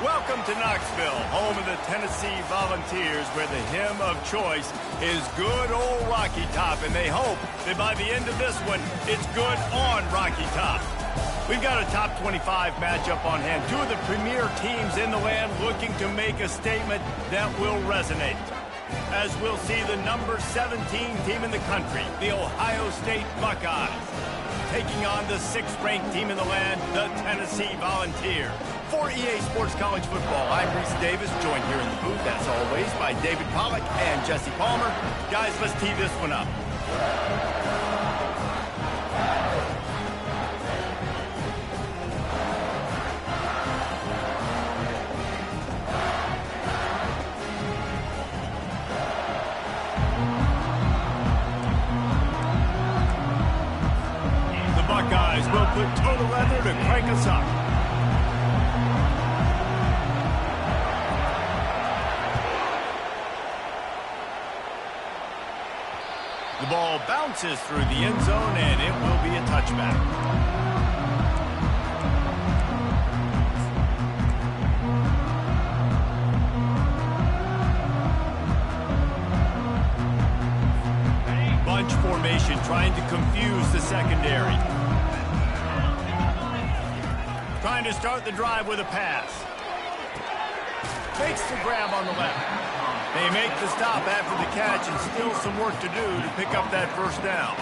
Welcome to Knoxville, home of the Tennessee Volunteers, where the hymn of choice is Good Old Rocky Top, and they hope that by the end of this one, it's good on Rocky Top. We've got a top 25 matchup on hand. Two of the premier teams in the land looking to make a statement that will resonate. As we'll see the number 17 team in the country, the Ohio State Buckeyes, taking on the 6th-ranked team in the land, the Tennessee Volunteers. For EA Sports College Football, I'm Reese Davis, joined here in the booth, as always, by David Pollack and Jesse Palmer. Guys, let's tee this one up. The Buckeyes will put total leather to crank us up. The ball bounces through the end zone, and it will be a touchback. Bunch formation trying to confuse the secondary. Trying to start the drive with a pass. Makes the grab on the left. They make the stop after the catch, and still some work to do to pick up that first down.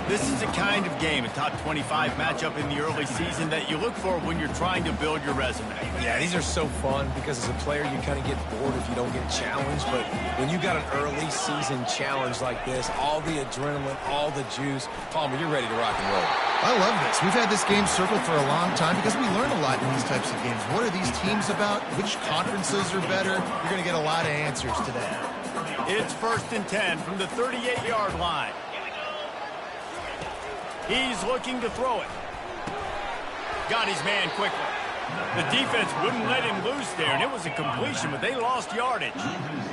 This is a kind of game, a top 25 matchup in the early season, that you look for when you're trying to build your resume. Yeah, these are so fun because as a player, you kind of get bored if you don't get challenged. But when you got an early season challenge like this, all the adrenaline, all the juice, Palmer, you're ready to rock and roll. I love this. We've had this game circled for a long time because we learn a lot in these types of games. What are these teams about? Which conferences are better? You're going to get a lot of answers today. It's 1st and 10 from the 38-yard line. He's looking to throw it. Got his man quickly. The defense wouldn't let him loose there, and it was a completion, but they lost yardage.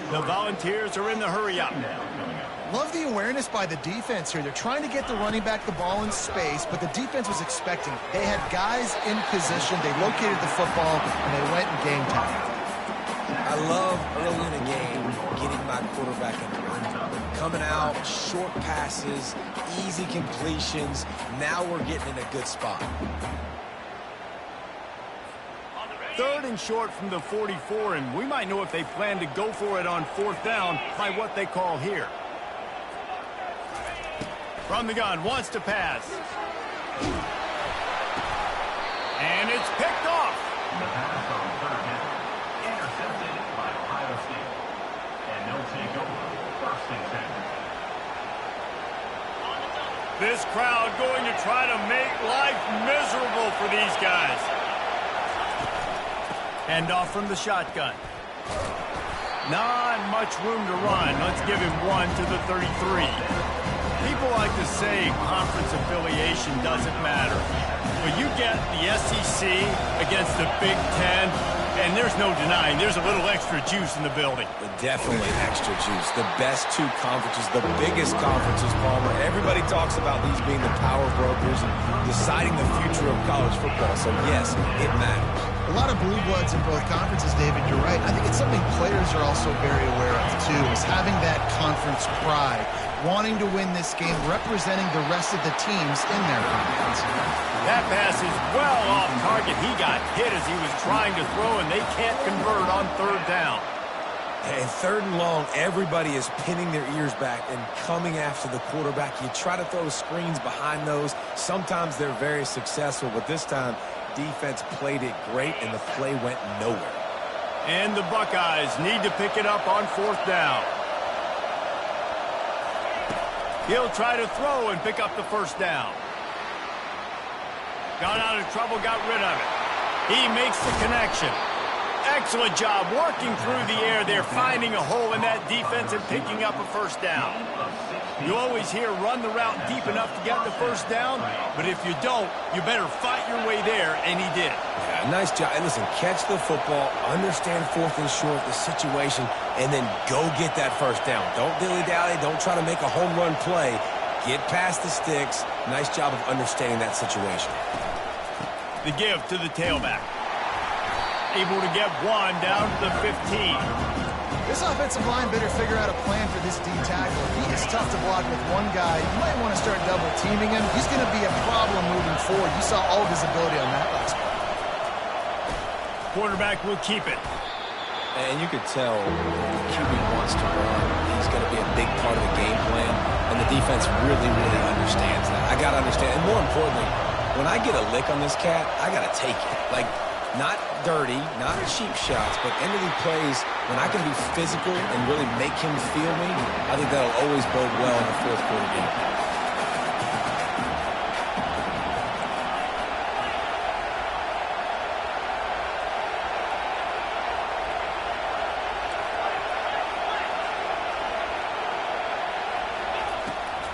The Volunteers are in the hurry-up. Love the awareness by the defense here. They're trying to get the running back the ball in space, but the defense was expecting it. They had guys in position. They located the football, and they went and game time. I love early in the game getting my quarterback in the run. Coming out, short passes, easy completions. Now we're getting in a good spot. 3rd and short from the 44, and we might know if they plan to go for it on 4th down by what they call here. From the gun, wants to pass. And it's picked off. The pass on 3rd down. Intercepted by Ohio State. And they'll take over 1st and 10. This crowd going to try to make life miserable for these guys. Hand off from the shotgun. Not much room to run. Let's give him one to the 33. People like to say conference affiliation doesn't matter. But you get the SEC against the Big Ten, and there's no denying there's a little extra juice in the building. Definitely extra juice. The best two conferences, the biggest conferences, Palmer. Everybody talks about these being the power brokers and deciding the future of college football. So, yes, it matters. A lot of blue bloods in both conferences, David. You're right. I think it's something players are also very aware of, too, is having that conference pride, wanting to win this game, representing the rest of the teams in their conference. That pass is well off target. He got hit as he was trying to throw, and they can't convert on 3rd down. And 3rd and long, everybody is pinning their ears back and coming after the quarterback. You try to throw screens behind those. Sometimes they're very successful, but this time, defense played it great, and the play went nowhere. And the Buckeyes need to pick it up on 4th down. He'll try to throw and pick up the 1st down. Got out of trouble, got rid of it. He makes the connection. Excellent job working through the air there, finding a hole in that defense and picking up a 1st down. You always hear run the route deep enough to get the 1st down, but if you don't, you better fight your way there, and he did. Yeah, nice job. And listen, catch the football, understand 4th and short, the situation, and then go get that 1st down. Don't dilly-dally. Don't try to make a home run play. Get past the sticks. Nice job of understanding that situation. The give to the tailback. Able to get one down to the 15. This offensive line better figure out a plan for this D tackle. He is tough to block with one guy. You might want to start double teaming him. He's going to be a problem moving forward. You saw all of his ability on that last play. Quarterback will keep it. And you could tell the QB wants to run. He's going to be a big part of the game plan. And the defense really, really understands that. I got to understand. And more importantly, when I get a lick on this cat, I got to take it. Like, not dirty, not cheap shots, but end of the plays, when I can be physical and really make him feel me, I think that'll always bode well in the fourth quarter game.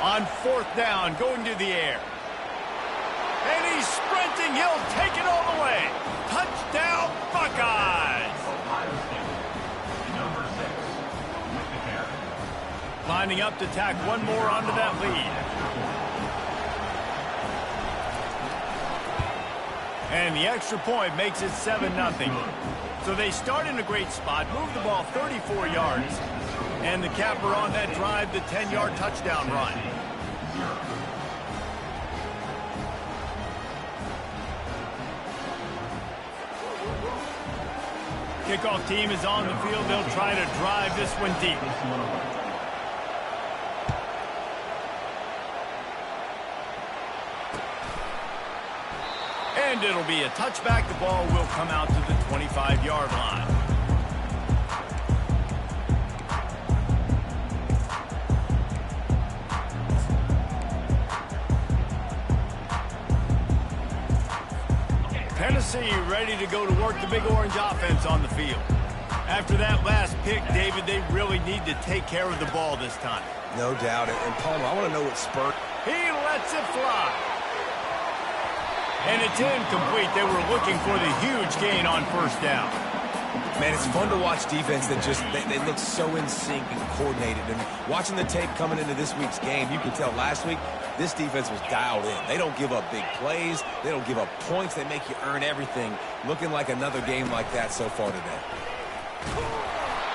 On fourth down, going to the air. And he's sprinting. He'll take it all the way. Touchdown, Buckeyes. Ohio State, number 6, with the carry. Lining up to tack one more onto that lead. And the extra point makes it 7-0. So they start in a great spot, move the ball 34 yards. And the capper on that drive, the 10-yard touchdown run. Kickoff team is on the field. They'll try to drive this one deep. And it'll be a touchback. The ball will come out to the 25-yard line. Tennessee ready to go to work the Big Orange offense on the field. After that last pick, David, they really need to take care of the ball this time. No doubt. And Palmer, I want to know what spurt. He lets it fly. And it's incomplete. They were looking for the huge gain on first down. Man, it's fun to watch defense that just, they look so in sync and coordinated. And watching the tape coming into this week's game, you could tell last week, this defense was dialed in. They don't give up big plays. They don't give up points. They make you earn everything. Looking like another game like that so far today.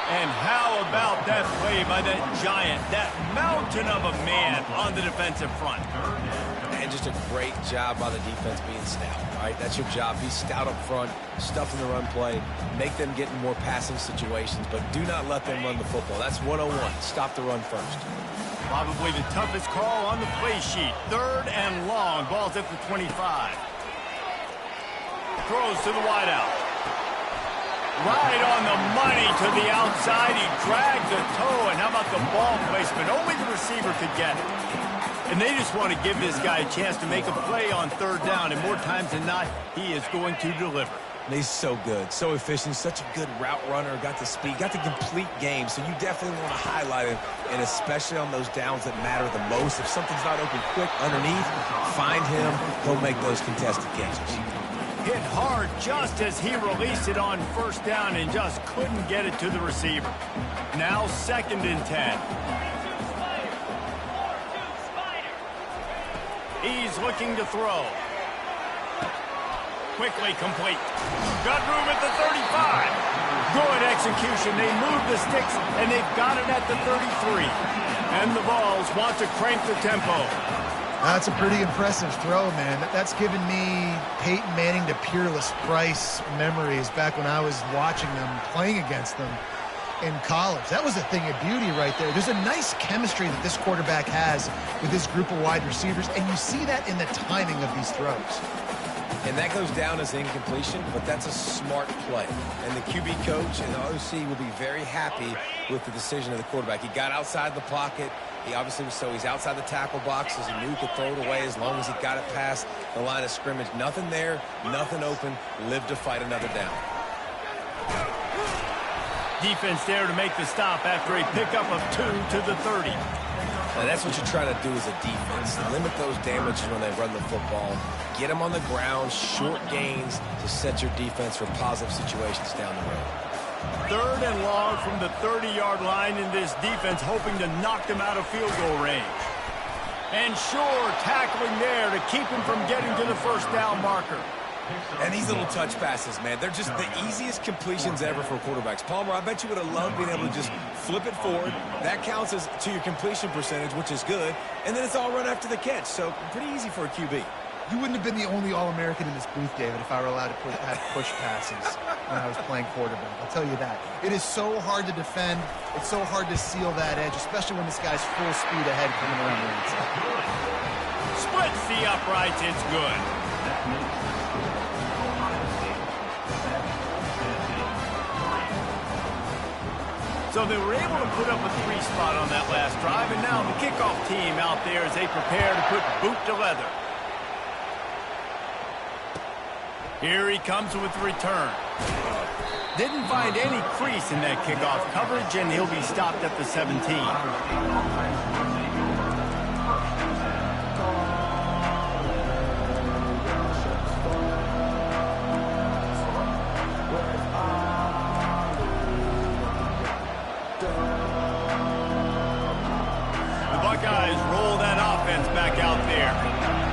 And how about that play by that giant, that mountain of a man on the defensive front? And just a great job by the defense being stout, right? That's your job. Be stout up front, stuff in the run play, make them get in more passing situations, but do not let them run the football. That's 101. Stop the run first. Probably the toughest call on the play sheet. Third and long. Ball's at the 25. Throws to the wideout. Right on the money to the outside. He dragged the toe. And how about the ball placement? Only the receiver could get it. And they just want to give this guy a chance to make a play on third down. And more times than not, he is going to deliver. And he's so good, so efficient, such a good route runner, got the speed, got the complete game. So you definitely want to highlight him, and especially on those downs that matter the most. If something's not open quick underneath, find him. He'll make those contested catches. Hit hard just as he released it on first down and just couldn't get it to the receiver. Now 2nd and 10. He's looking to throw. Quickly complete. Got room at the 35. Good execution. They move the sticks, and they've got it at the 33. And the Vols want to crank the tempo. That's a pretty impressive throw, man. That's given me Peyton Manning to Peerless Price memories back when I was watching them, playing against them in college. That was a thing of beauty right there. There's a nice chemistry that this quarterback has with his group of wide receivers, and you see that in the timing of these throws. And that goes down as incompletion, but that's a smart play. And the QB coach and the OC will be very happy with the decision of the quarterback. He got outside the pocket. He obviously was he's outside the tackle boxes. He knew he could throw it away as long as he got it past the line of scrimmage. Nothing there, nothing open. Live to fight another down. Defense there to make the stop after a pickup of 2 to the 30. Now that's what you're trying to do as a defense. Limit those damages when they run the football. Get them on the ground, short gains to set your defense for positive situations down the road. 3rd and long from the 30-yard line in this defense, hoping to knock them out of field goal range. And sure, tackling there to keep him from getting to the first down marker. And these little touch passes, man, they're just the easiest completions ever for quarterbacks. Palmer, I bet you would have loved being able to just flip it forward. That counts as to your completion percentage, which is good. And then it's all run after the catch, so pretty easy for a QB. You wouldn't have been the only All-American in this booth, David, if I were allowed to have push passes when I was playing quarterback. I'll tell you that. It is so hard to defend. It's so hard to seal that edge, especially when this guy's full speed ahead coming around the inside. Splits the uprights. It's good. So they were able to put up a 3 spot on that last drive, and now the kickoff team out there as they prepare to put boot to leather. Here he comes with the return. Didn't find any crease in that kickoff coverage, and he'll be stopped at the 17. Buckeyes roll that offense back out there.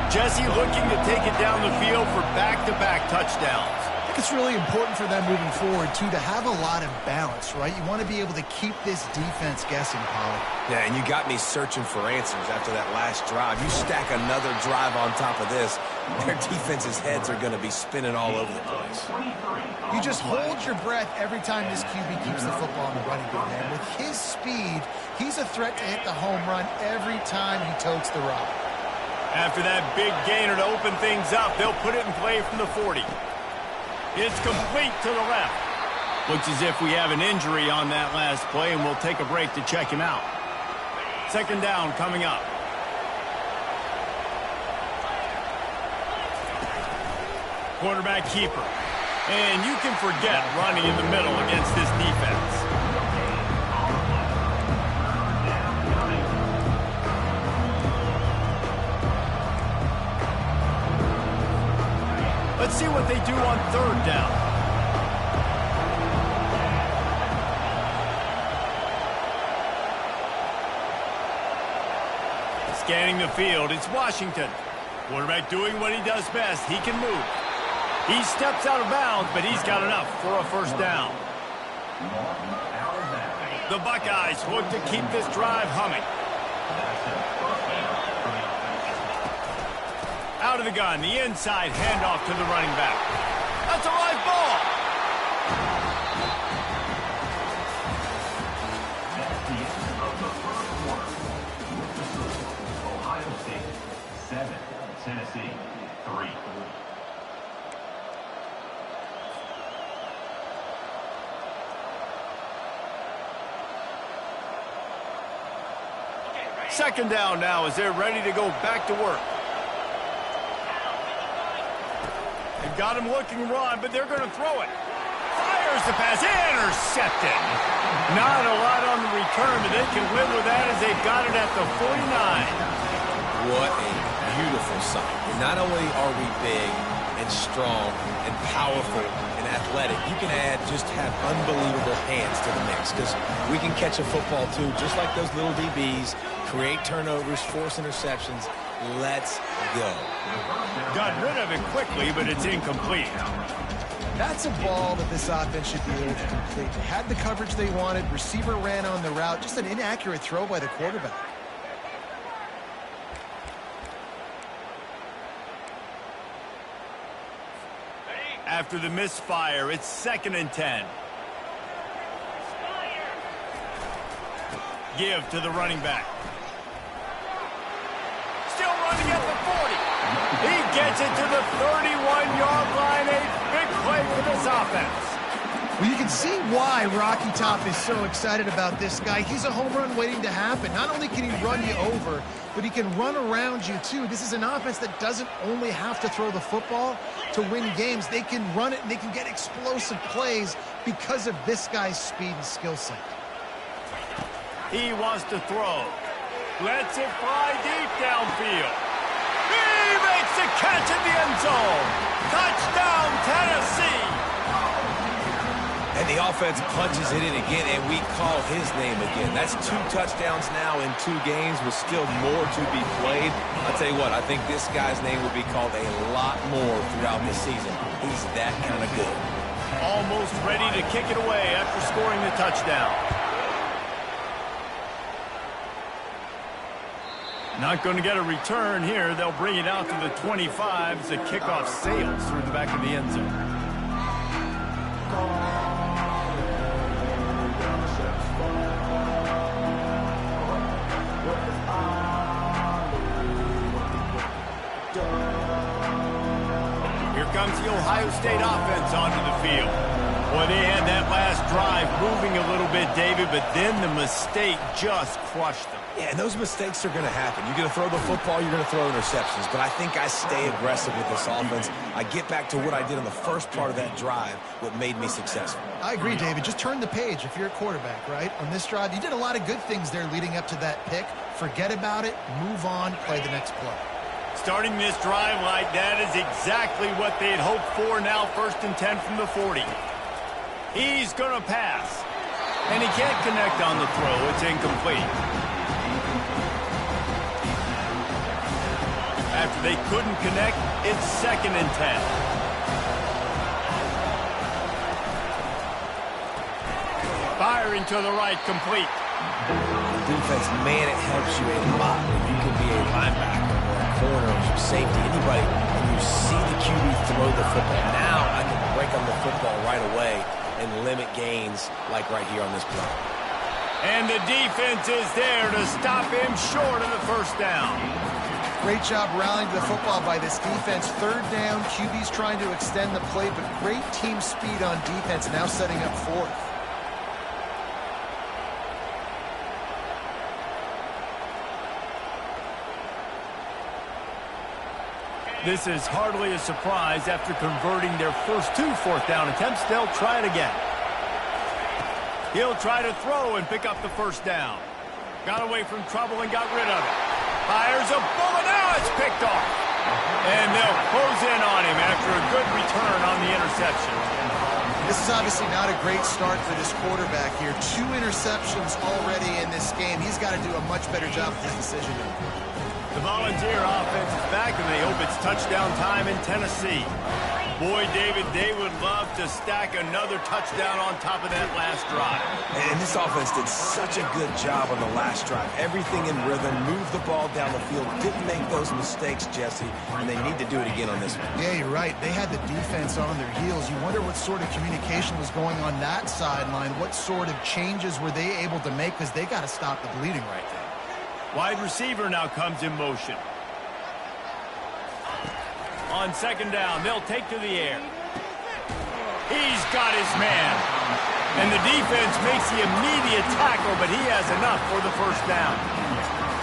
Jesse looking to take it down the field for back-to-back touchdowns. I think it's really important for them moving forward, too, to have a lot of balance, right? You want to be able to keep this defense guessing, Pollard. Yeah, and you got me searching for answers after that last drive. You stack another drive on top of this, their defense's heads are going to be spinning all over the place. You just hold your breath every time this QB keeps the football in the running game, man. With his speed, he's a threat to hit the home run every time he totes the rock. After that big gainer to open things up, they'll put it in play from the 40. It's complete to the left. Looks as if we have an injury on that last play, and we'll take a break to check him out. Second down coming up. Quarterback keeper. And you can forget running in the middle against this defense. Let's see what they do on third down. Scanning the field, it's Washington. Quarterback doing what he does best. He can move. He steps out of bounds, but he's got enough for a first down. The Buckeyes look to keep this drive humming. Out of the gun, the inside handoff to the running back. That's a live ball. Ohio State 7, Tennessee 3. Second down now as they're ready to go back to work. They've got him looking run, but they're going to throw it. Fires the pass. Intercepted. Not a lot on the return, but they can live with that as they've got it at the 49. What a beautiful sight. Not only are we big and strong and powerful and athletic, you can just have unbelievable hands to the mix because we can catch a football too, just like those little DBs, create turnovers, force interceptions. Let's go. Got rid of it quickly, but it's incomplete. That's a ball that this offense should be able to complete. They had the coverage they wanted. Receiver ran on the route. Just an inaccurate throw by the quarterback. After the misfire, it's 2nd and 10. Give to the running back. Still running at the 40. He gets it to the 31-yard line. A big play for this offense. Well, you can see why Rocky Top is so excited about this guy. He's a home run waiting to happen. Not only can he run you over, but he can run around you too. This is an offense that doesn't only have to throw the football to win games. They can run it and they can get explosive plays because of this guy's speed and skill set. He wants to throw. Lets it fly deep downfield. He makes the catch in the end zone. Touchdown, Tennessee. And the the offense punches it in again, and we call his name again. That's 2 touchdowns now in 2 games with still more to be played. I'll tell you what, I think this guy's name will be called a lot more throughout the season. He's that kind of good. Almost ready to kick it away after scoring the touchdown. Not going to get a return here. They'll bring it out to the 25 as the kickoff sails through the back of the end zone. Here comes the Ohio State offense onto the field. Boy, they had that last drive moving a little bit, David, but then the mistake just crushed them. Yeah, and those mistakes are going to happen. You're going to throw the football, you're going to throw interceptions. But I think I stay aggressive with this offense. I get back to what I did on the first part of that drive, what made me successful. I agree, David. Just turn the page if you're a quarterback, right? On this drive, you did a lot of good things there leading up to that pick. Forget about it, move on, play the next play. Starting this drive like that is exactly what they had hoped for. Now 1st and 10 from the 40. He's going to pass. And he can't connect on the throw. It's incomplete. After they couldn't connect, it's 2nd and 10. Firing to the right, complete. Defense, man, it helps you a lot when you can be a linebacker or a corner or safety, anybody, and you see the QB throw the football. Now I can break on the football right away and limit gains like right here on this play. And the defense is there to stop him short of the 1st down. Great job rallying to the football by this defense. 3rd down, QB's trying to extend the play, but great team speed on defense, now setting up 4th. This is hardly a surprise after converting their first 2 4th-down attempts. They'll try it again. He'll try to throw and pick up the 1st down. Got away from trouble and got rid of it. Fires a bullet. Now it's picked off. And they'll close in on him after a good return on the interception. This is obviously not a great start for this quarterback here. 2 interceptions already in this game. He's got to do a much better job with his decision making. The Volunteer offense is back, and they hope it's touchdown time in Tennessee. Boy, David, they would love to stack another touchdown on top of that last drive. And this offense did such a good job on the last drive. Everything in rhythm, moved the ball down the field, didn't make those mistakes, Jesse, and they need to do it again on this one. Yeah, you're right. They had the defense on their heels. You wonder what sort of communication was going on that sideline. What sort of changes were they able to make, because they got to stop the bleeding right there. Wide receiver now comes in motion. On 2nd down, they'll take to the air. He's got his man. And the defense makes the immediate tackle, but he has enough for the 1st down.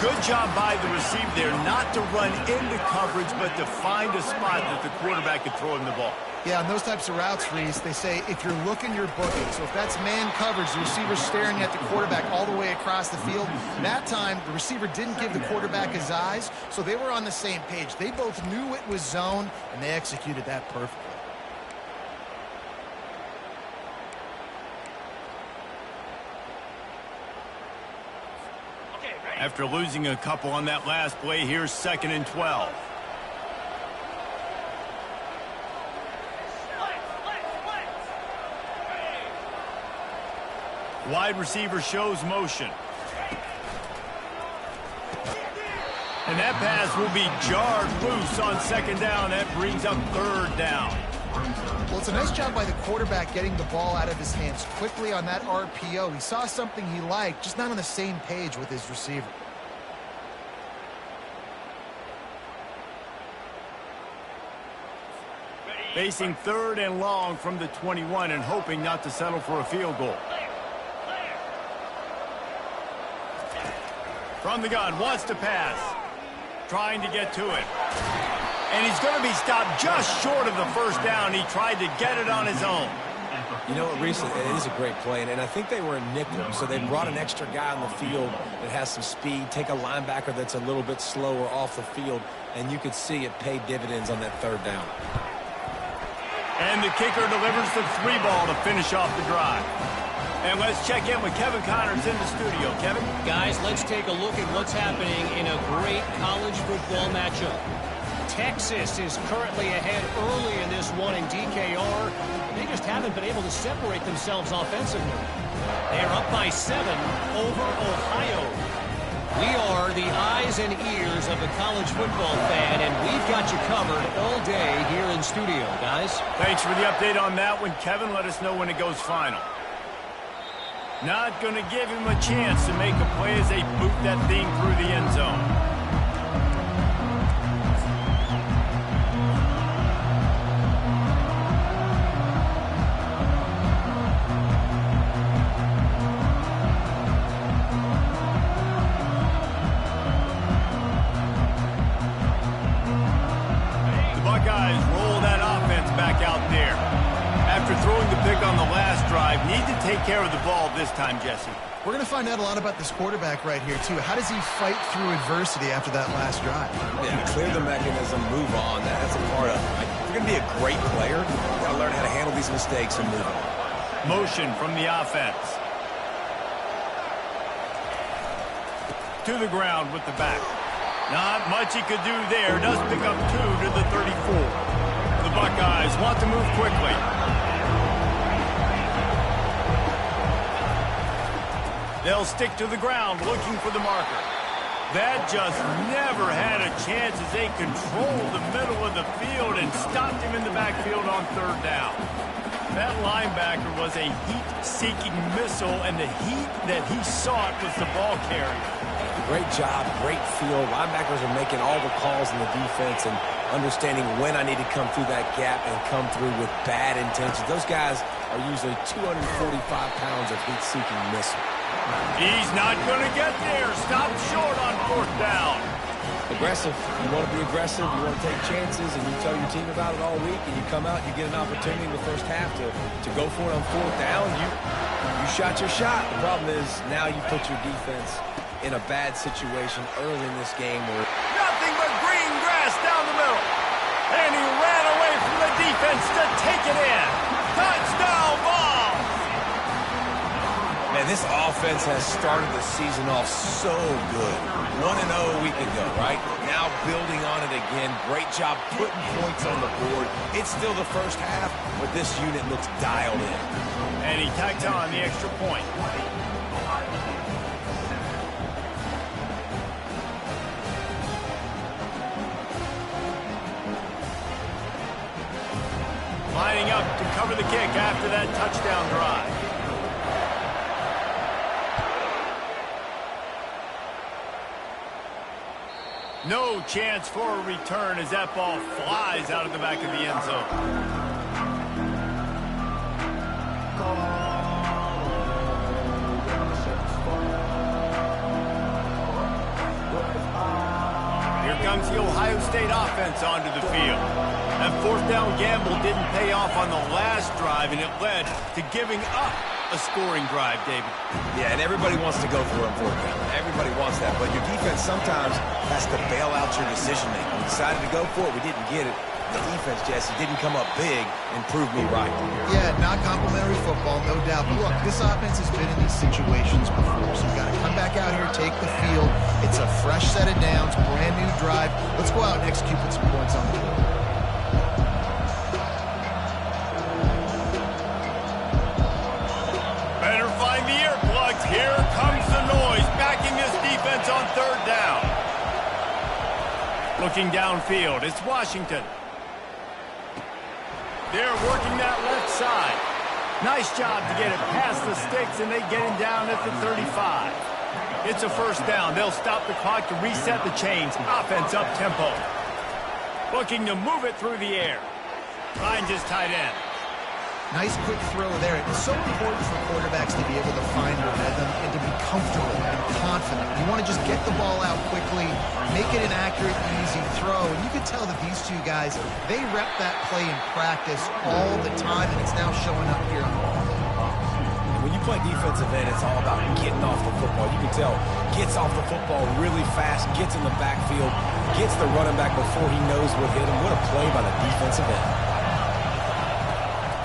Good job by the receiver there not to run into coverage, but to find a spot that the quarterback could throw him the ball. Yeah, on those types of routes, Reese, they say if you're looking, you're booking. So if that's man coverage, the receiver's staring at the quarterback all the way across the field. That time, the receiver didn't give the quarterback his eyes, so they were on the same page. They both knew it was zone, and they executed that perfectly. After losing a couple on that last play, here's 2nd and 12. Wide receiver shows motion. And that pass will be jarred loose on 2nd down. That brings up 3rd down. Well, it's a nice job by the quarterback getting the ball out of his hands quickly on that RPO. He saw something he liked, just not on the same page with his receiver. Facing 3rd and long from the 21 and hoping not to settle for a field goal. From the gun, wants to pass. Trying to get to it. And he's going to be stopped just short of the 1st down. He tried to get it on his own. You know what, Reese, it is a great play, and I think they were a nickel, so they brought an extra guy on the field that has some speed, take a linebacker that's a little bit slower off the field, and you could see it paid dividends on that 3rd down. And the kicker delivers the 3 ball to finish off the drive. And let's check in with Kevin Connors in the studio. Kevin? Guys, let's take a look at what's happening in a great college football matchup. Texas is currently ahead early in this one in DKR. They just haven't been able to separate themselves offensively. They're up by 7 over Ohio. We are the eyes and ears of the college football fan, and we've got you covered all day here in studio, guys. Thanks for the update on that one, Kevin. Let us know when it goes final. Not going to give him a chance to make a play as they boot that thing through the end zone. After throwing the pick on the last drive, need to take care of the ball this time, Jesse. We're going to find out a lot about this quarterback right here, too. How does he fight through adversity after that last drive? Yeah, clear the mechanism, move on. That's a part of it. Right? If you're going to be a great player, you've got to learn how to handle these mistakes and move on. Motion from the offense. To the ground with the back. Not much he could do there. Does pick up 2 to the 34. The Buckeyes want to move quickly. They'll stick to the ground looking for the marker. That just never had a chance as they controlled the middle of the field and stopped him in the backfield on 3rd down. That linebacker was a heat-seeking missile, and the heat that he sought was the ball carrier. Great job, great feel. Linebackers are making all the calls in the defense and understanding when I need to come through that gap and come through with bad intentions. Those guys are usually 245 pounds of heat-seeking missile. He's not going to get there. Stop short on 4th down. Aggressive. You want to be aggressive. You want to take chances, and you tell your team about it all week, and you come out and you get an opportunity in the first half to go for it on 4th down. You shot your shot. The problem is now you put your defense in a bad situation early in this game where nothing but green grass down the middle. And he ran away from the defense to take it in. Touchdown ball. Man, this offense has started the season off so good. 1-0 a week ago, right? Now building on it again. Great job putting points on the board. It's still the first half, but this unit looks dialed in. And he tacked on the extra point. Lining up to cover the kick after that touchdown drive. No chance for a return as that ball flies out of the back of the end zone. Here comes the Ohio State offense onto the field. That 4th down gamble didn't pay off on the last drive, and it led to giving up a scoring drive, David. Yeah, and everybody wants to go for it on 4th down. Everybody wants that, but your defense sometimes has to bail out your decision-making. We decided to go for it. We didn't get it. The defense, Jesse, didn't come up big and prove me right. Yeah, not complimentary football, no doubt. But look, this offense has been in these situations before, so you got to come back out here, take the field. It's a fresh set of downs, brand new drive. Let's go out and execute with some points on the board. Better find the earplugs. Here comes the noise, backing this defense on 3rd down. Looking downfield, it's Washington. They're working that left side. Nice job to get it past the sticks, and they get him down at the 35. It's a 1st down. They'll stop the clock to reset the chains. Offense up tempo. Looking to move it through the air. Finds his tight end. Nice quick throw there. It's so important for quarterbacks to be able to find a rhythm and to be comfortable and confident. You want to just get the ball out quickly, make it an accurate, easy throw. And you can tell that these two guys, they rep that play in practice all the time, and it's now showing up here on the ball. When you play defensive end, it's all about getting off the football. You can tell, gets off the football really fast, gets in the backfield, gets the running back before he knows what hit him. What a play by the defensive end.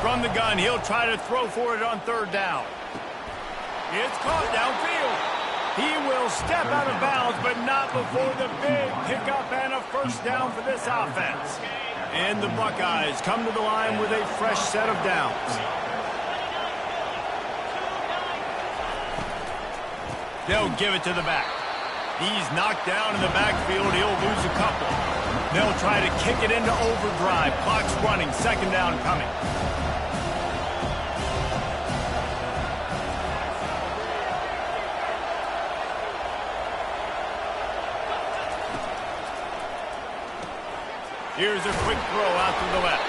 From the gun, he'll try to throw for it on third down. It's caught downfield. He will step out of bounds, but not before the big pickup and a first down for this offense. And the Buckeyes come to the line with a fresh set of downs. They'll give it to the back. He's knocked down in the backfield. He'll lose a couple. They'll try to kick it into overdrive. Clock's running. Second down coming. Here's a quick throw out to the left.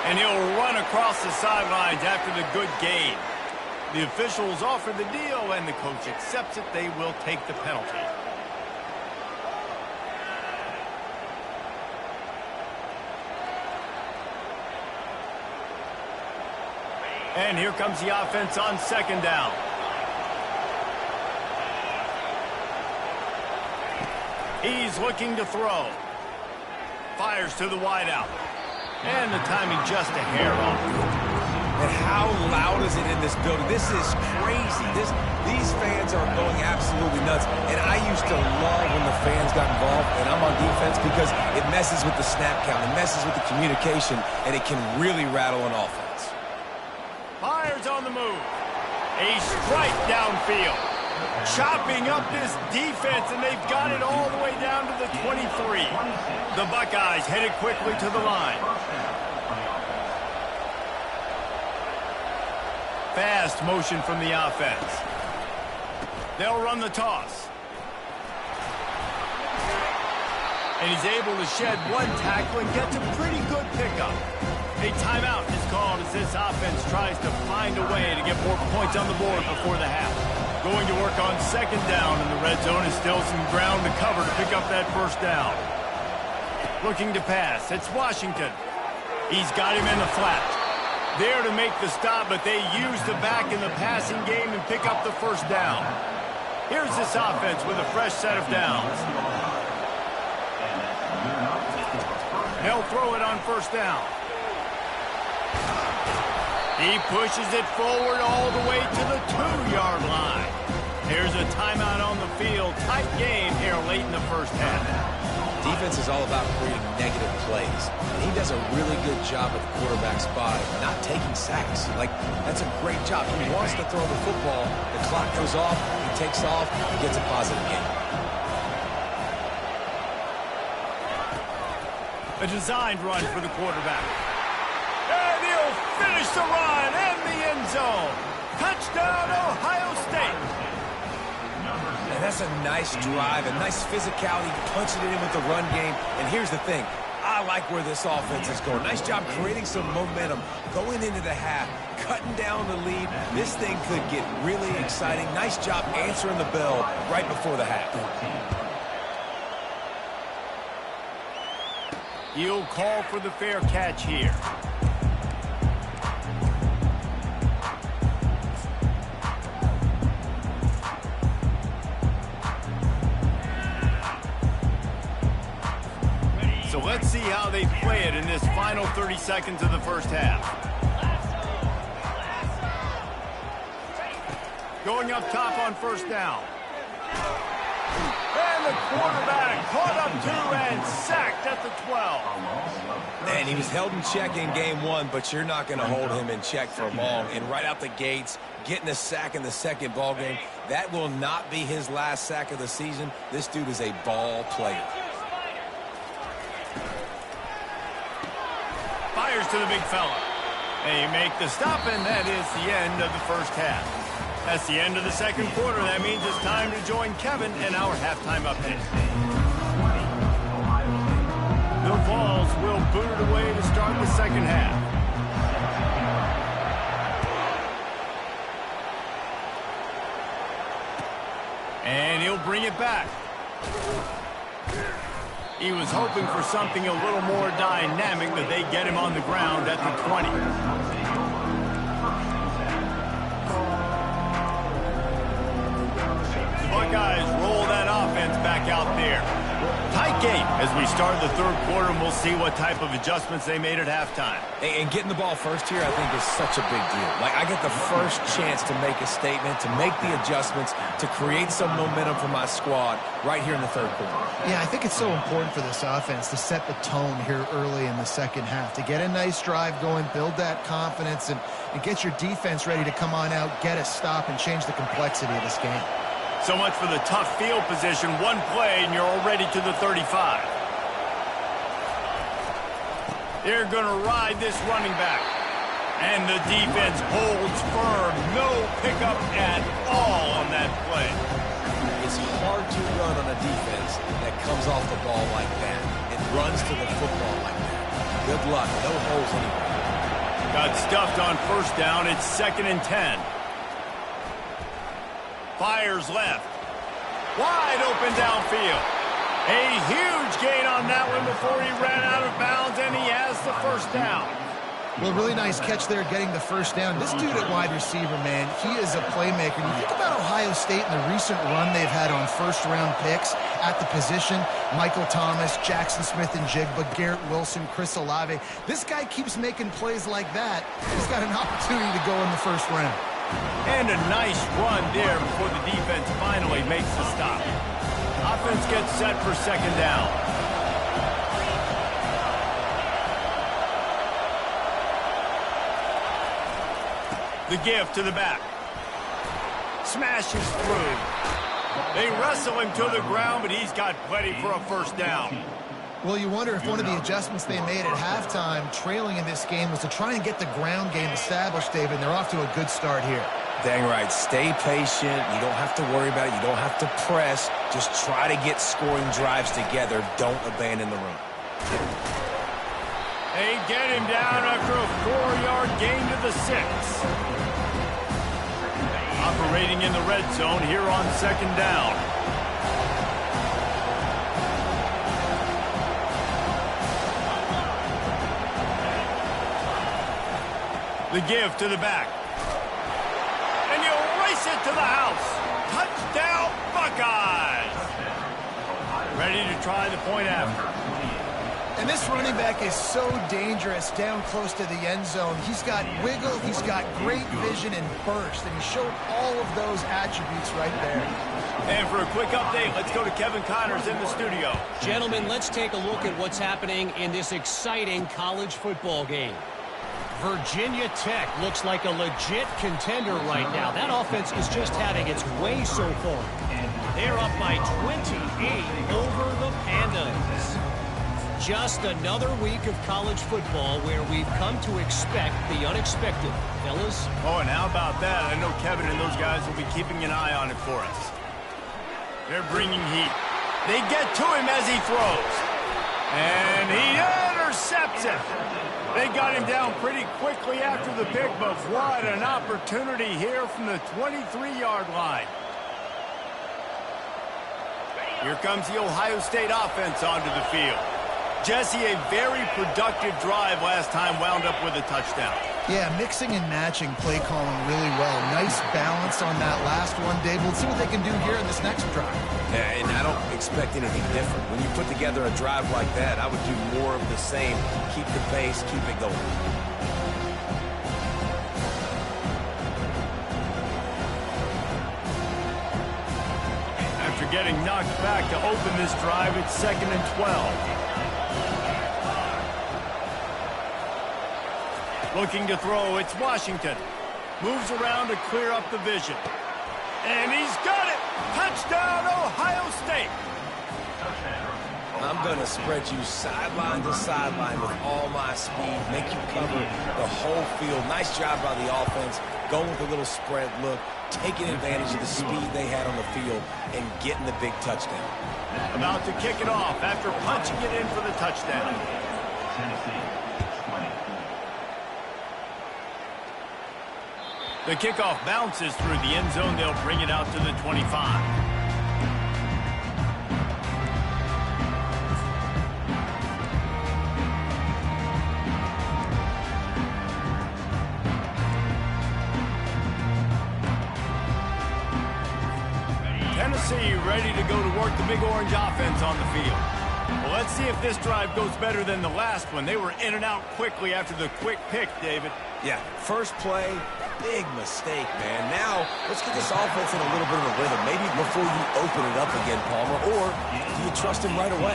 And he'll run across the sidelines after the good gain. The officials offer the deal, and the coach accepts it. They will take the penalty. And here comes the offense on second down. He's looking to throw. Fires to the wideout. And the timing just a hair off. And how loud is it in this building? This is crazy. These fans are going absolutely nuts. And I used to love when the fans got involved, and I'm on defense, because it messes with the snap count. It messes with the communication, and it can really rattle an offense. Fires on the move. A strike downfield. Chopping up this defense, and they've got it all the way down to the 23. The Buckeyes headed quickly to the line. Fast motion from the offense. They'll run the toss. And he's able to shed one tackle and gets a pretty good pickup. A timeout is called as this offense tries to find a way to get more points on the board before the half. Going to work on second down, and the red zone is still some ground to cover to pick up that first down. Looking to pass. It's Washington. He's got him in the flat. There to make the stop, but they use the back in the passing game and pick up the first down. Here's this offense with a fresh set of downs. They'll throw it on first down. He pushes it forward all the way to the 2-yard line. Here's a timeout on the field. Tight game here late in the first half. Defense is all about creating negative plays. And he does a really good job at the quarterback spot, not taking sacks. That's a great job. He wants to throw the football. The clock goes off. He takes off. He gets a positive gain. A designed run for the quarterback. And he'll finish the run in the end zone. Touchdown, Ohio State. And that's a nice drive, a nice physicality, punching it in with the run game. And here's the thing. I like where this offense is going. Nice job creating some momentum, going into the half, cutting down the lead. This thing could get really exciting. Nice job answering the bell right before the half. He'll call for the fair catch here. So let's see how they play it in this final 30 seconds of the first half. Going up top on first down. And the quarterback caught up to and sacked at the 12. Man, he was held in check in game one, but you're not going to hold him in check for long. And right out the gates, getting a sack in the second ball game, that will not be his last sack of the season. This dude is a ball player. Fires to the big fella. They make the stop, and that is the end of the first half. That's the end of the second quarter. That means it's time to join Kevin in our halftime update. The Vols will boot it away to start the second half. And he'll bring it back. He was hoping for something a little more dynamic, but they get him on the ground at the 20. The Buckeyes roll that offense back out there. Tight game as we start the third quarter, and we'll see what type of adjustments they made at halftime. And getting the ball first here, I think, is such a big deal. Like, I get the first chance to make a statement, to make the adjustments, to create some momentum for my squad right here in the third quarter. Yeah, I think it's so important for this offense to set the tone here early in the second half, to get a nice drive going, build that confidence, and get your defense ready to come on out, get a stop, and change the complexity of this game. So much for the tough field position. One play, and you're already to the 35. They're going to ride this running back. And the defense holds firm. No pickup at all on that play. It's hard to run on a defense that comes off the ball like that and runs to the football like that. Good luck. No holes anywhere. Got stuffed on first down. It's 2nd and 10. Fires left. Wide open downfield. A huge gain on that one before he ran out of bounds, and he has the first down. Well, really nice catch there getting the first down. This dude at wide receiver, man, he is a playmaker. You think about Ohio State and the recent run they've had on first-round picks at the position. Michael Thomas, Jackson Smith-Njigba, Garrett Wilson, Chris Olave. This guy keeps making plays like that. He's got an opportunity to go in the first round. And a nice run there before the defense finally makes the stop. Offense gets set for 2nd down. The give to the back. Smashes through. They wrestle him to the ground, but he's got plenty for a first down. Well, you wonder if one of the adjustments they made at halftime, trailing in this game, was to try and get the ground game established, David. They're off to a good start here. Dang right. Stay patient. You don't have to worry about it. You don't have to press. Just try to get scoring drives together. Don't abandon the run. They get him down after a 4-yard gain to the 6. Operating in the red zone here on 2nd down. The give to the back. And you race it to the house. Touchdown, Buckeyes. Ready to try the point after. And this running back is so dangerous down close to the end zone. He's got wiggle, he's got great vision and burst, and he showed all of those attributes right there. And for a quick update, let's go to Kevin Connors in the studio. Gentlemen, let's take a look at what's happening in this exciting college football game. Virginia Tech looks like a legit contender right now. That offense is just having its way so far. They're up by 28 over the Pandas. Just another week of college football where we've come to expect the unexpected. Fellas? Oh, and how about that? I know Kevin and those guys will be keeping an eye on it for us. They're bringing heat. They get to him as he throws. And he intercepts it. They got him down pretty quickly after the pick, but what an opportunity here from the 23-yard line. Here comes the Ohio State offense onto the field. Jesse, a very productive drive last time, wound up with a touchdown. Yeah, mixing and matching play calling really well. Nice balance on that last one, Dave. Let's see what they can do here in this next drive. Yeah, and I don't expect anything different. When you put together a drive like that, I would do more of the same. Keep the pace, keep it going. After getting knocked back to open this drive, it's 2nd and 12. Looking to throw, it's Washington. Moves around to clear up the vision. And he's got it! Touchdown, Ohio State! I'm going to spread you sideline to sideline with all my speed, make you cover the whole field. Nice job by the offense, going with a little spread look, taking advantage of the speed they had on the field, and getting the big touchdown. About to kick it off after punching it in for the touchdown. The kickoff bounces through the end zone. They'll bring it out to the 25. Tennessee ready to go to work the Big Orange offense on the field. Let's see if this drive goes better than the last one. They were in and out quickly after the quick pick, David. Yeah, first play, big mistake, man. Now, let's get this offense in a little bit of a rhythm. Maybe before you open it up again, Palmer, or do you trust him right away?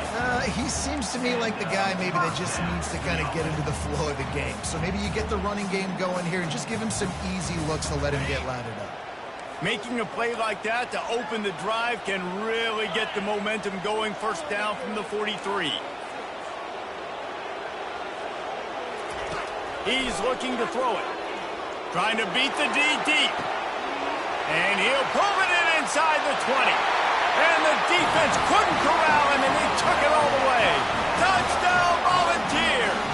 He seems to me like the guy maybe that just needs to kind of get into the flow of the game. So maybe you get the running game going here and just give him some easy looks to let him get lathered up. Making a play like that to open the drive can really get the momentum going. First down from the 43. He's looking to throw it. Trying to beat the D deep. And he'll pull it in inside the 20. And the defense couldn't corral him, and he took it all the way. Touchdown, Volunteers!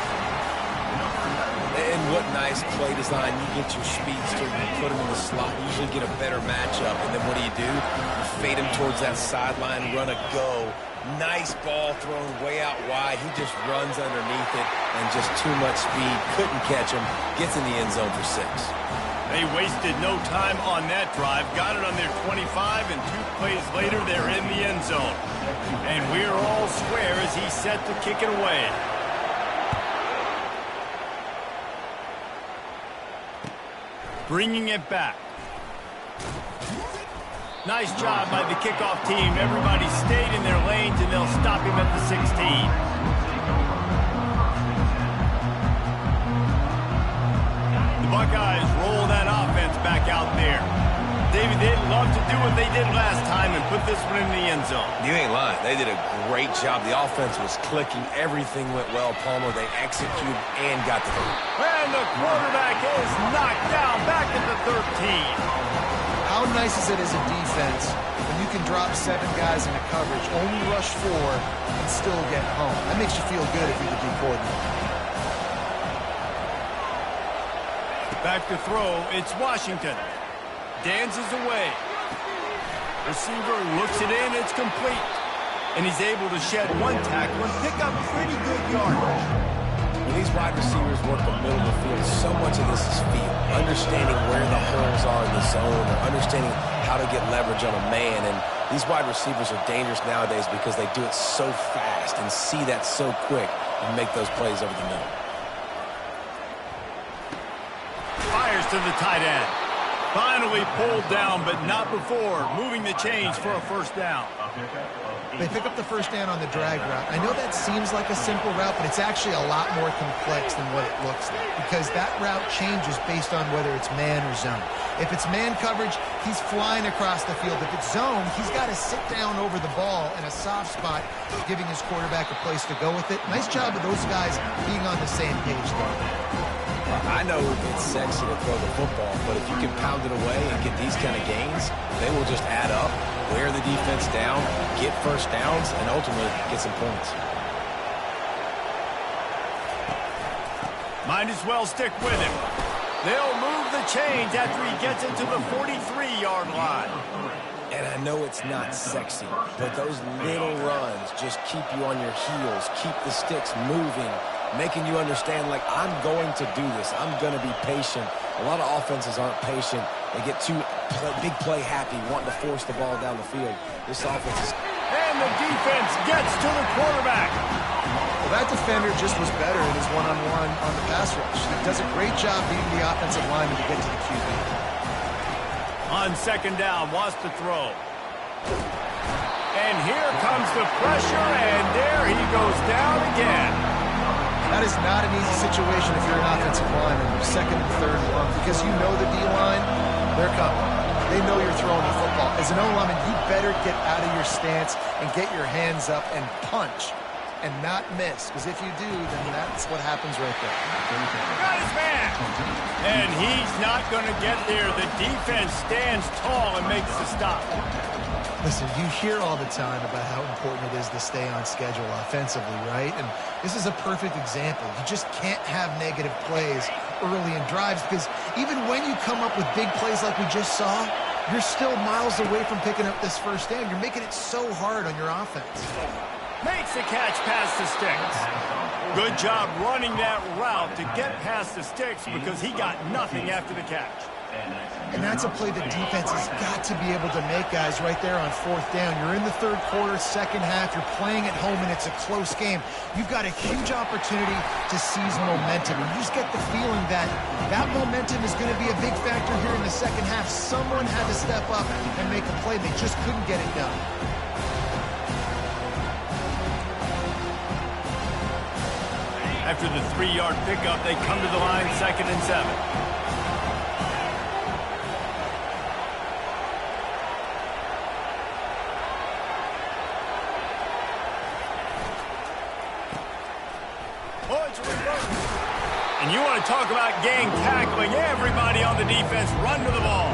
And what nice play design. You get your speedster, you put him in the slot, you usually get a better matchup. And then what do? You fade him towards that sideline, run a go. Nice ball thrown way out wide. He just runs underneath it and just too much speed. Couldn't catch him. Gets in the end zone for 6. They wasted no time on that drive. Got it on their 25, and 2 plays later, they're in the end zone. And we're all square as he's set to kick it away. Bringing it back. Nice job by the kickoff team. Everybody stayed in their lanes, and they'll stop him at the 16. The Buckeyes roll that offense back out there. David, they'd love to do what they did last time and put this one in the end zone. You ain't lying. They did a great job. The offense was clicking. Everything went well, Palmer. They executed and got the hook. And the quarterback is knocked down back at the 13. How nice is it as a defense when you can drop 7 guys into coverage, only rush 4, and still get home? That makes you feel good if you're the D coordinator. Back to throw, it's Washington. Dances away. Receiver looks it in, it's complete. And he's able to shed 1 tackle and pick up pretty good yardage. When these wide receivers work the middle of the field, so much of this is feel. Understanding where the holes are in the zone, or understanding how to get leverage on a man. And these wide receivers are dangerous nowadays because they do it so fast and see that so quick and make those plays over the middle. Fires to the tight end. Finally pulled down, but not before. Moving the chains for a first down. They pick up the first down on the drag route. I know that seems like a simple route, but it's actually a lot more complex than what it looks like, because that route changes based on whether it's man or zone. If it's man coverage, he's flying across the field. If it's zone, he's got to sit down over the ball in a soft spot, giving his quarterback a place to go with it. Nice job of those guys being on the same page there. I know it's sexy to throw the football, but if you can pound it away and get these kind of gains, they will just add up, wear the defense down, get first downs, and ultimately get some points. Might as well stick with him. They'll move the chains after he gets into the 43-yard line. And I know it's not sexy, but those little runs just keep you on your heels, keep the sticks moving, making you understand, like, I'm going to do this. I'm going to be patient. A lot of offenses aren't patient. They get too big play happy, wanting to force the ball down the field. This offense is... And the defense gets to the quarterback. Well, that defender just was better in his one-on-one on the pass rush. He does a great job beating the offensive lineman to get to the QB. On second down, wants to throw. And here comes the pressure, and there he goes down again. That is not an easy situation if you're an offensive lineman, second and third and long, because you know the D-line, they're coming. They know you're throwing the football. As an O-lineman, you better get out of your stance and get your hands up and punch and not miss, because if you do, then that's what happens right there. Got his man. And he's not going to get there. The defense stands tall and makes the stop. Listen, you hear all the time about how important it is to stay on schedule offensively, right? And this is a perfect example. You just can't have negative plays early in drives, because even when you come up with big plays like we just saw, you're still miles away from picking up this first down. You're making it so hard on your offense. Makes the catch past the sticks. Good job running that route to get past the sticks, because he got nothing after the catch. And that's a play the defense has got to be able to make, guys, right there on 4th down. You're in the 3rd quarter, 2nd half. You're playing at home, and it's a close game. You've got a huge opportunity to seize momentum. And you just get the feeling that that momentum is going to be a big factor here in the 2nd half. Someone had to step up and make a play. They just couldn't get it done. After the 3-yard pickup, they come to the line 2nd and 7. And you want to talk about gang tackling. Everybody on the defense run to the ball.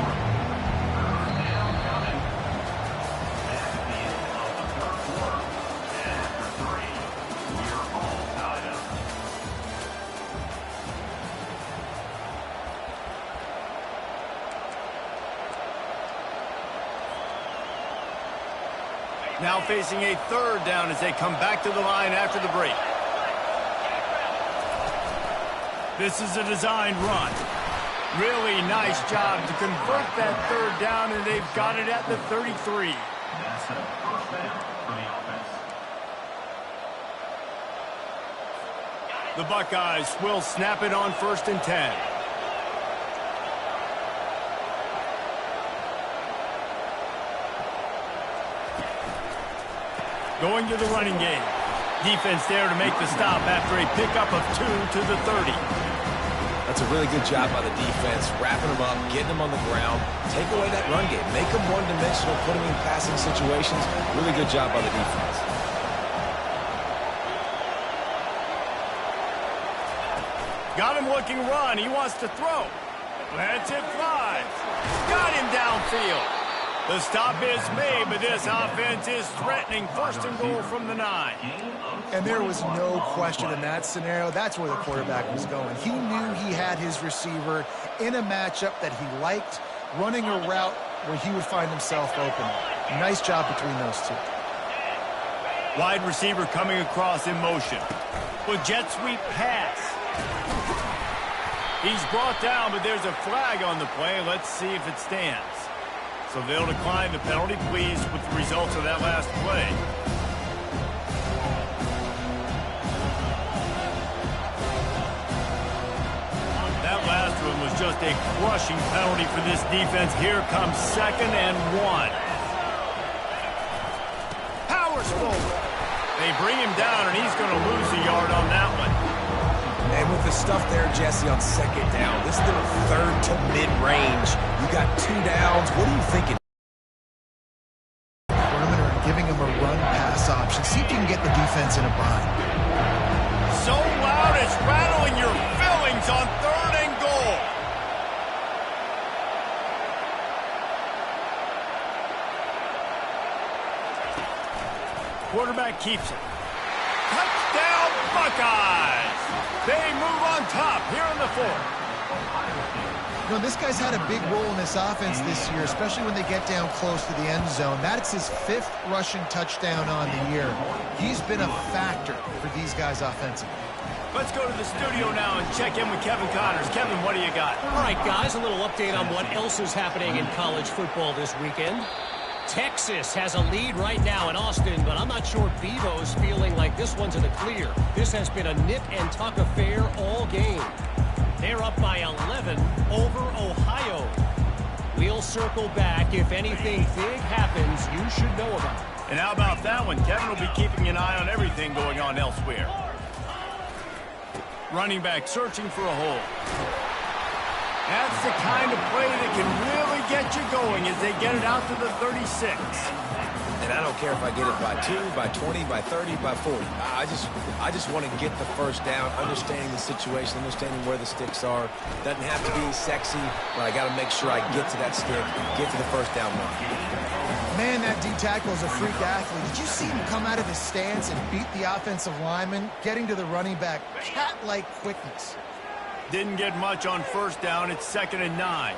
Now facing a 3rd down as they come back to the line after the break. This is a designed run. Really nice job to convert that 3rd down, and they've got it at the 33. That's a first down for the offense. The Buckeyes will snap it on 1st and 10. Going to the running game. Defense there to make the stop after a pickup of 2 to the 30. That's a really good job by the defense, wrapping them up, getting them on the ground, take away that run game, make them one-dimensional, put them in passing situations. Really good job by the defense. Got him looking run. He wants to throw. Lets it fly. Got him downfield. The stop is made, but this offense is threatening 1st and goal from the 9. And there was no question in that scenario. That's where the quarterback was going. He knew he had his receiver in a matchup that he liked, running a route where he would find himself open. Nice job between those two. Wide receiver coming across in motion. With jet sweep pass. He's brought down, but there's a flag on the play. Let's see if it stands. So they'll decline the penalty. Pleased with the results of that last play. That last one was just a crushing penalty for this defense. Here comes 2nd and 1. Powers forward. They bring him down, and he's going to lose a yard on that one. And with the stuff there, Jesse, on 2nd down, this is their 3rd to mid-range. You got 2 downs. What are you thinking? Perimeter and giving him a run-pass option. See if you can get the defense in a bind. So loud it's rattling your fillings on 3rd and goal. Quarterback keeps it. Touchdown, Buckeyes! They move on top here in the 4th. You know, this guy's had a big role in this offense this year, especially when they get down close to the end zone. That's his 5th rushing touchdown on the year. He's been a factor for these guys offensively. Let's go to the studio now and check in with Kevin Connors. Kevin, what do you got? All right, guys, a little update on what else is happening in college football this weekend. Texas has a lead right now in Austin, but I'm not sure Bevo's feeling like this one's in the clear. This has been a nip-and-tuck affair all game. They're up by 11 over Ohio. We'll circle back. If anything big happens, you should know about it. And how about that one? Kevin will be keeping an eye on everything going on elsewhere. Running back searching for a hole. That's the kind of play that can really get you going as they get it out to the 36. And I don't care if I get it by 2, by 20, by 30, by 40. I just want to get the 1st down, understanding the situation, understanding where the sticks are. Doesn't have to be sexy, but I got to make sure I get to that stick, get to the 1st down run. Man, that D-tackle is a freak athlete. Did you see him come out of his stance and beat the offensive lineman, getting to the running back? Cat-like quickness. Didn't get much on 1st down. It's 2nd and 9.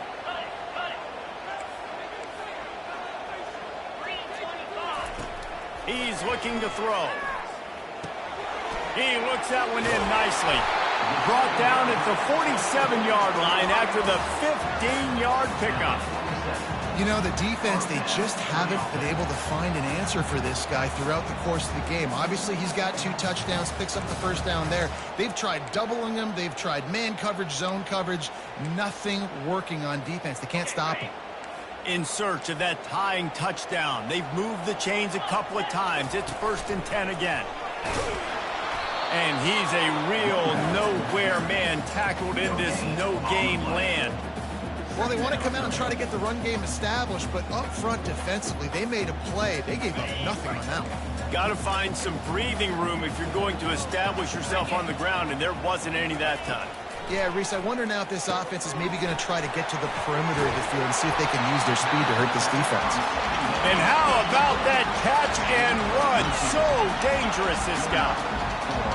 He's looking to throw. He looks that one in nicely. Brought down at the 47-yard line after the 15-yard pickup. You know, the defense, they just haven't been able to find an answer for this guy throughout the course of the game. Obviously, he's got 2 touchdowns, picks up the first down there. They've tried doubling him. They've tried man coverage, zone coverage. Nothing working on defense. They can't stop him. In search of that tying touchdown. They've moved the chains a couple of times. It's 1st and 10 again. And he's a real nowhere man tackled in this no-gain land. Well, they want to come out and try to get the run game established, but up front defensively, they made a play. They gave up nothing on that one. Got to find some breathing room if you're going to establish yourself on the ground, and there wasn't any that time. Yeah, Reese, I wonder now if this offense is maybe going to try to get to the perimeter of the field and see if they can use their speed to hurt this defense. And how about that catch and run? So dangerous, this guy.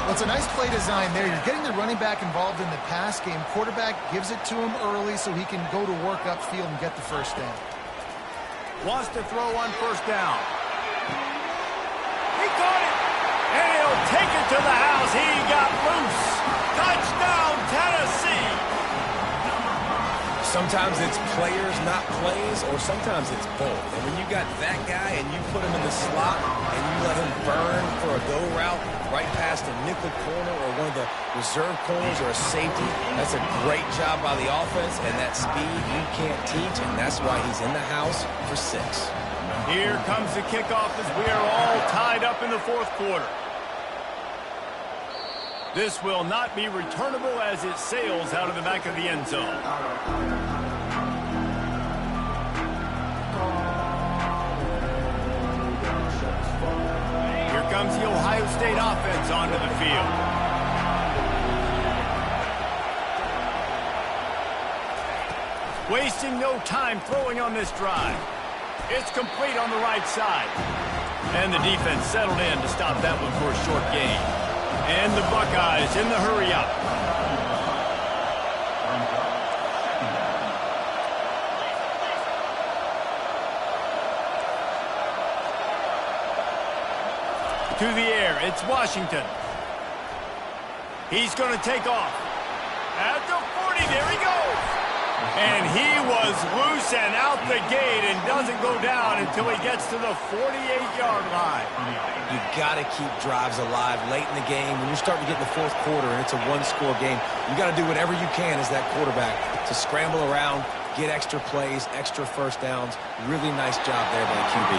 Well, it's a nice play design there. You're getting the running back involved in the pass game. Quarterback gives it to him early so he can go to work upfield and get the first down. Wants to throw on 1st down. He caught it. And he'll take it to the house. He got loose. Touchdown, Tennessee. Sometimes it's players, not plays, or sometimes it's both. And when you got that guy and you put him in the slot and you let him burn for a go route right past a nickel corner or one of the reserve corners or a safety, that's a great job by the offense, and that speed you can't teach, and that's why he's in the house for 6. Here comes the kickoff as we are all tied up in the 4th quarter. This will not be returnable as it sails out of the back of the end zone. Here comes the Ohio State offense onto the field. Wasting no time throwing on this drive. It's complete on the right side. And the defense settled in to stop that one for a short gain. And the Buckeyes in the hurry-up. To the air, it's Washington. He's going to take off. At the 40, there he goes. And he was loose and out the gate and doesn't go down until he gets to the 48-yard line. You got to keep drives alive late in the game. When you're starting to get in the 4th quarter and it's a 1-score game, you got to do whatever you can as that quarterback to scramble around, get extra plays, extra first downs. Really nice job there by the QB.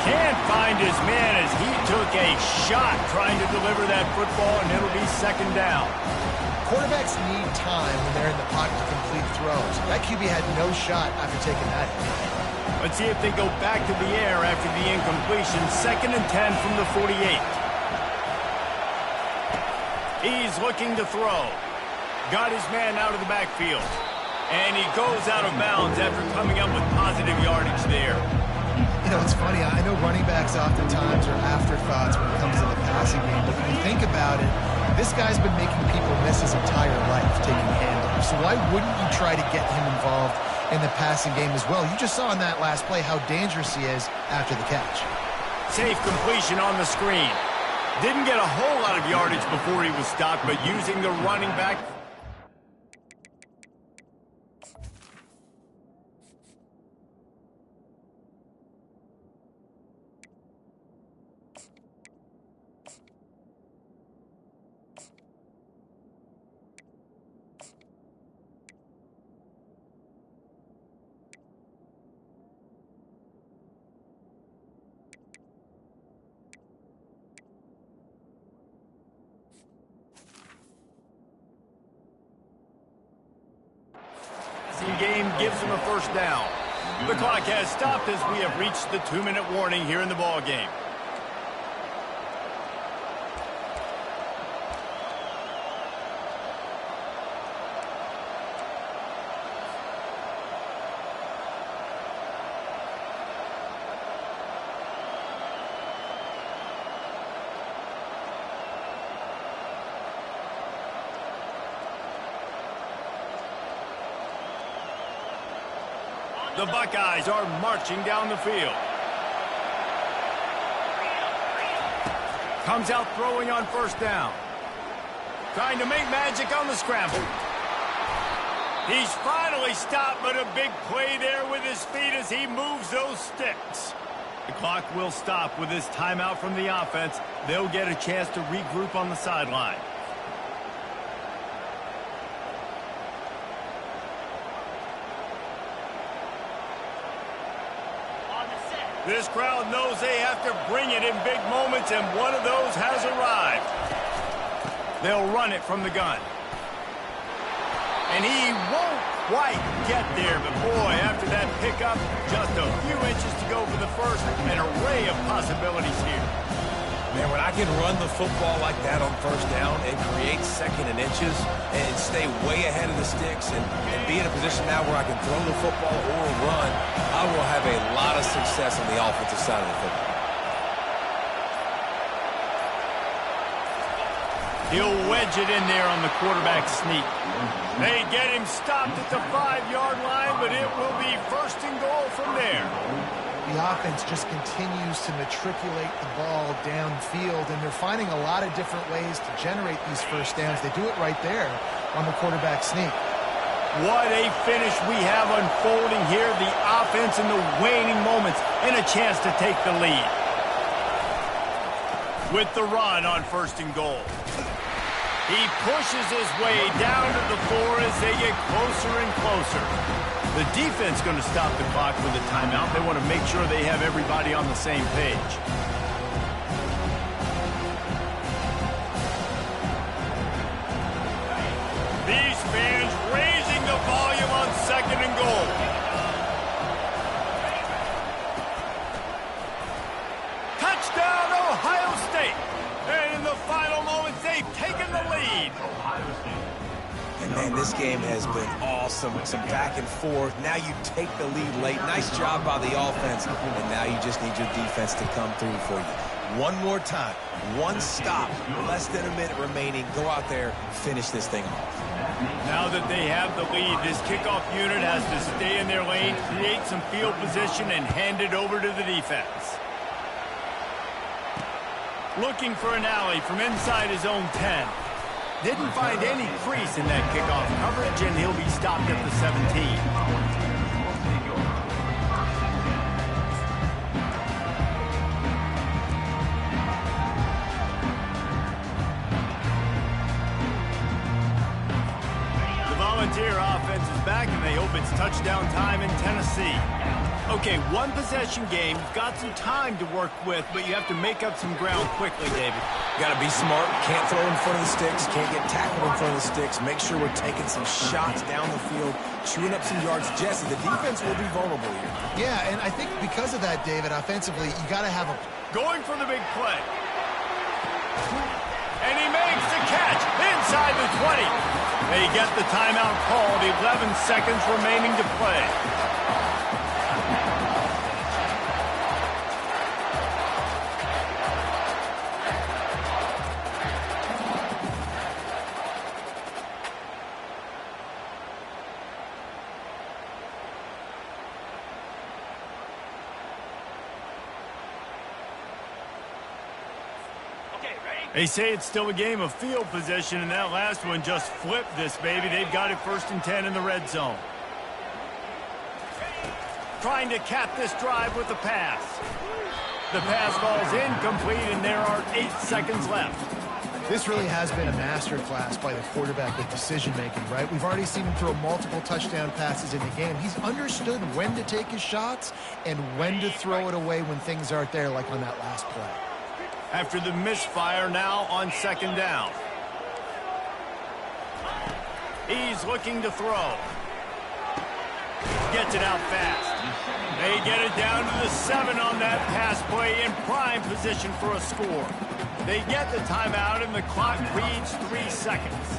Can't find his man as he took a shot trying to deliver that football, and it'll be 2nd down. Quarterbacks need time when they're in the pocket to complete throws. That QB had no shot after taking that hit. Let's see if they go back to the air after the incompletion. 2nd and 10 from the 48. He's looking to throw. Got his man out of the backfield. And he goes out of bounds after coming up with positive yardage there. You know, it's funny. I know running backs oftentimes are afterthoughts when it comes to the passing game. But when you think about it, this guy's been making people miss his entire life taking handoffs. So why wouldn't you try to get him involved in the passing game as well? You just saw in that last play how dangerous he is after the catch. Safe completion on the screen. Didn't get a whole lot of yardage before he was stopped, but using the running back. Game gives him a first down. The clock has stopped as we have reached the 2-minute warning here in the ball game. The Buckeyes are marching down the field. Comes out throwing on first down. Trying to make magic on the scramble. He's finally stopped, but a big play there with his feet as he moves those sticks. The clock will stop with this timeout from the offense. They'll get a chance to regroup on the sideline. This crowd knows they have to bring it in big moments, and one of those has arrived. They'll run it from the gun. And he won't quite get there, but boy, after that pickup, just a few inches to go for the first. An array of possibilities here. Man, when I can run the football like that on first down and create second and inches and stay way ahead of the sticks and be in a position now where I can throw the football or run, I will have a lot of success on the offensive side of the football. He'll wedge it in there on the quarterback sneak. They get him stopped at the 5-yard line, but it will be first and goal from there. The offense just continues to matriculate the ball downfield, and they're finding a lot of different ways to generate these first downs. They do it right there on the quarterback sneak. What a finish we have unfolding here. The offense in the waning moments and a chance to take the lead. With the run on first and goal. He pushes his way down to the 4 as they get closer and closer. The defense going to stop the clock with a timeout. They want to make sure they have everybody on the same page. These fans raising the volume on second and goal. Touchdown, Ohio State. And in the final moments, they've taken the lead. And, man, this game has been awesome. Some back and forth. Now you take the lead late. Nice job by the offense. And now you just need your defense to come through for you. One more time. One stop. Less than a minute remaining. Go out there, finish this thing off. Now that they have the lead, this kickoff unit has to stay in their lane, create some field position, and hand it over to the defense. Looking for an alley from inside his own 10. Didn't find any crease in that kickoff coverage, and he'll be stopped at the 17. The Volunteer offense is back, and they hope it's touchdown time in Tennessee. Okay, one possession game. You've got some time to work with, but you have to make up some ground quickly, David. Got to be smart. Can't throw in front of the sticks. Can't get tackled in front of the sticks. Make sure we're taking some shots down the field, chewing up some yards. Jesse, the defense will be vulnerable here. Yeah, and I think because of that, David, offensively, you got to have a... Going for the big play. And he makes the catch inside the 20. They get the timeout called. 11 seconds remaining to play. They say it's still a game of field position, and that last one just flipped this baby. They've got it first and 10 in the red zone. Trying to cap this drive with the pass. The pass falls incomplete, and there are 8 seconds left. This really has been a masterclass by the quarterback with decision-making, right? We've already seen him throw multiple touchdown passes in the game. He's understood when to take his shots and when to throw it away when things aren't there, like on that last play. After the misfire, now on second down. He's looking to throw. Gets it out fast. They get it down to the 7 on that pass play in prime position for a score. They get the timeout, and the clock reads 3 seconds.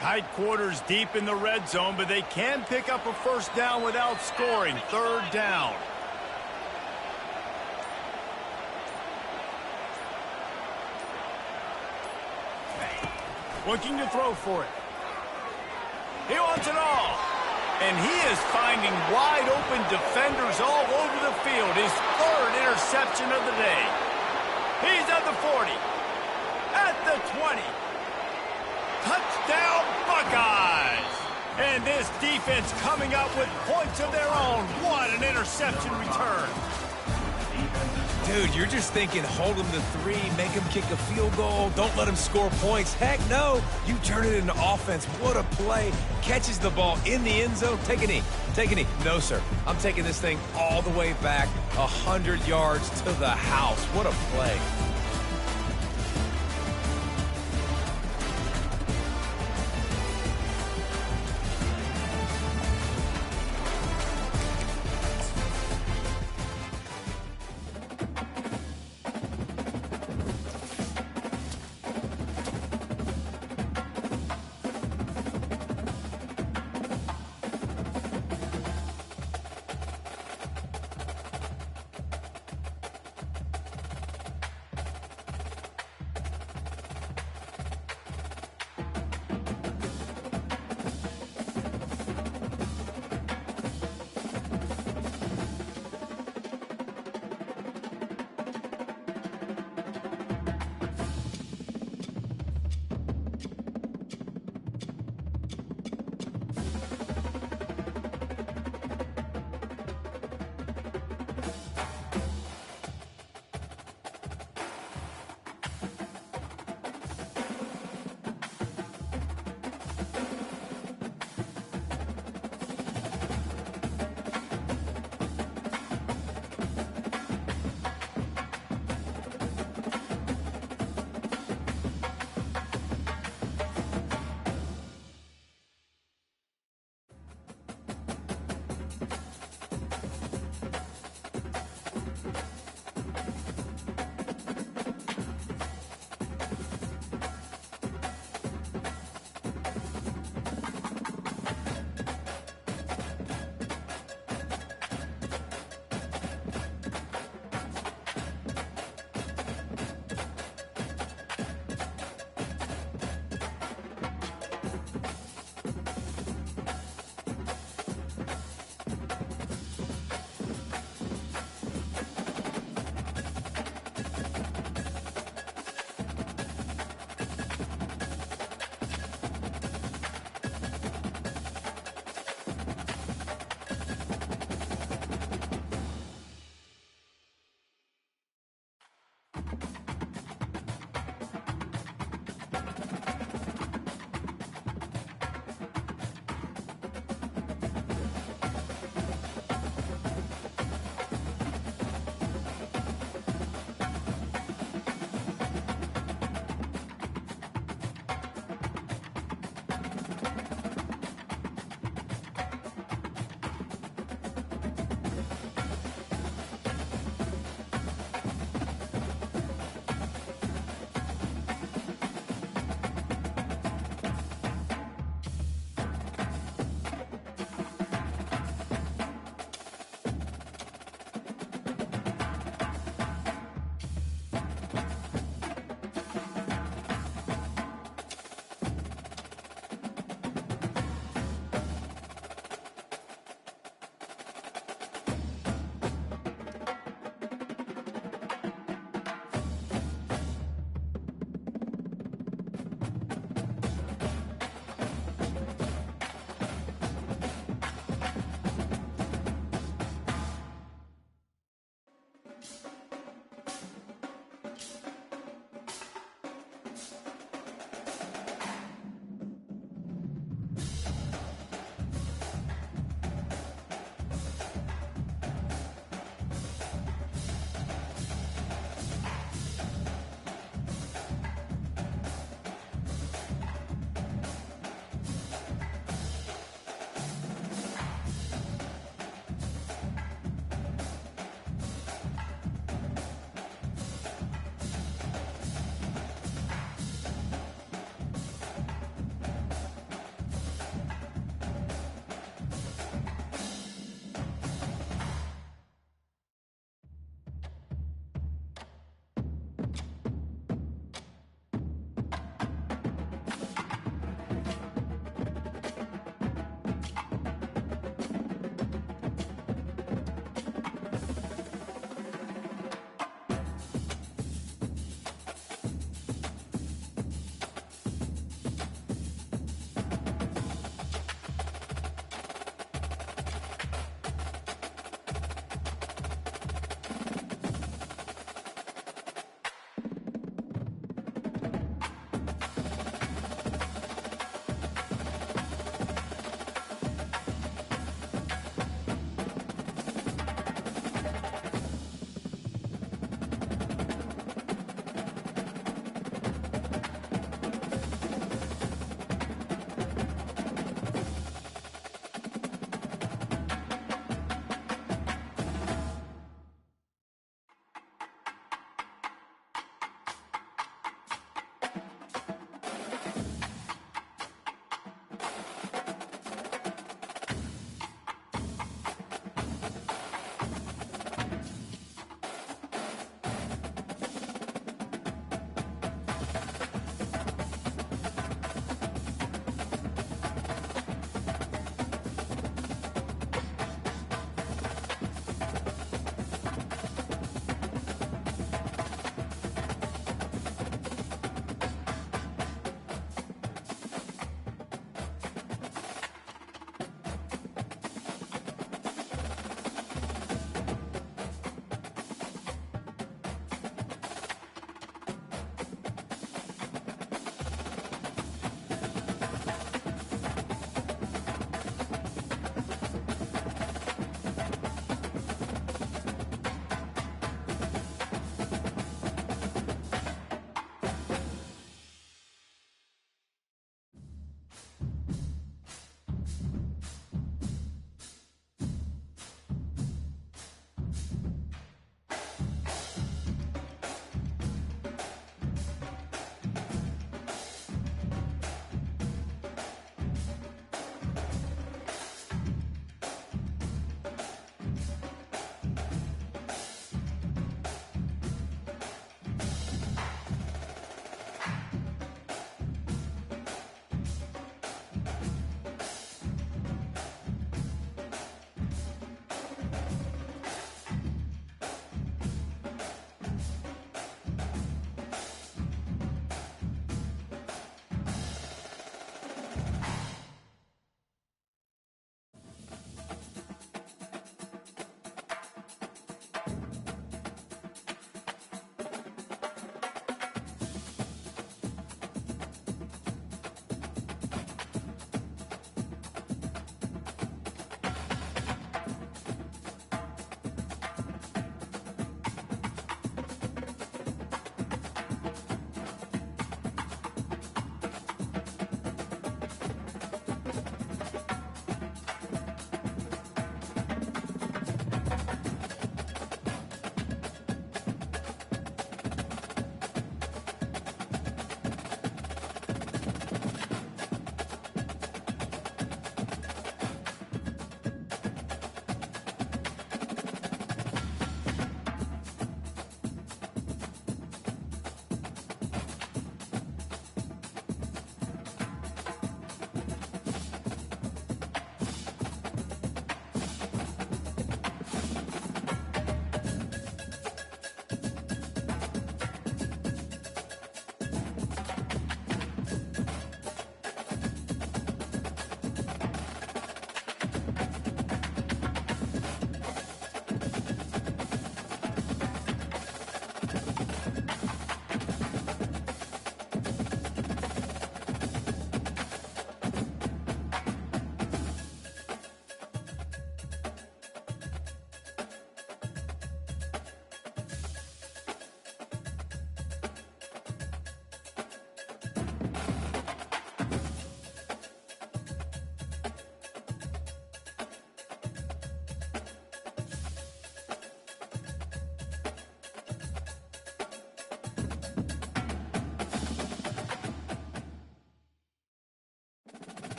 Tight quarters deep in the red zone, but they can pick up a first down without scoring. Third down. looking to throw for it. He wants it all. And he is finding wide-open defenders all over the field. His third interception of the day. He's at the 40. At the 20. Touchdown, Buckeyes! And this defense coming up with points of their own. What an interception return. Dude, you're just thinking, hold him to 3, make him kick a field goal, don't let him score points. Heck no, you turn it into offense. What a play. Catches the ball in the end zone. Take a knee. Take a knee. No, sir. I'm taking this thing all the way back 100 yards to the house. What a play.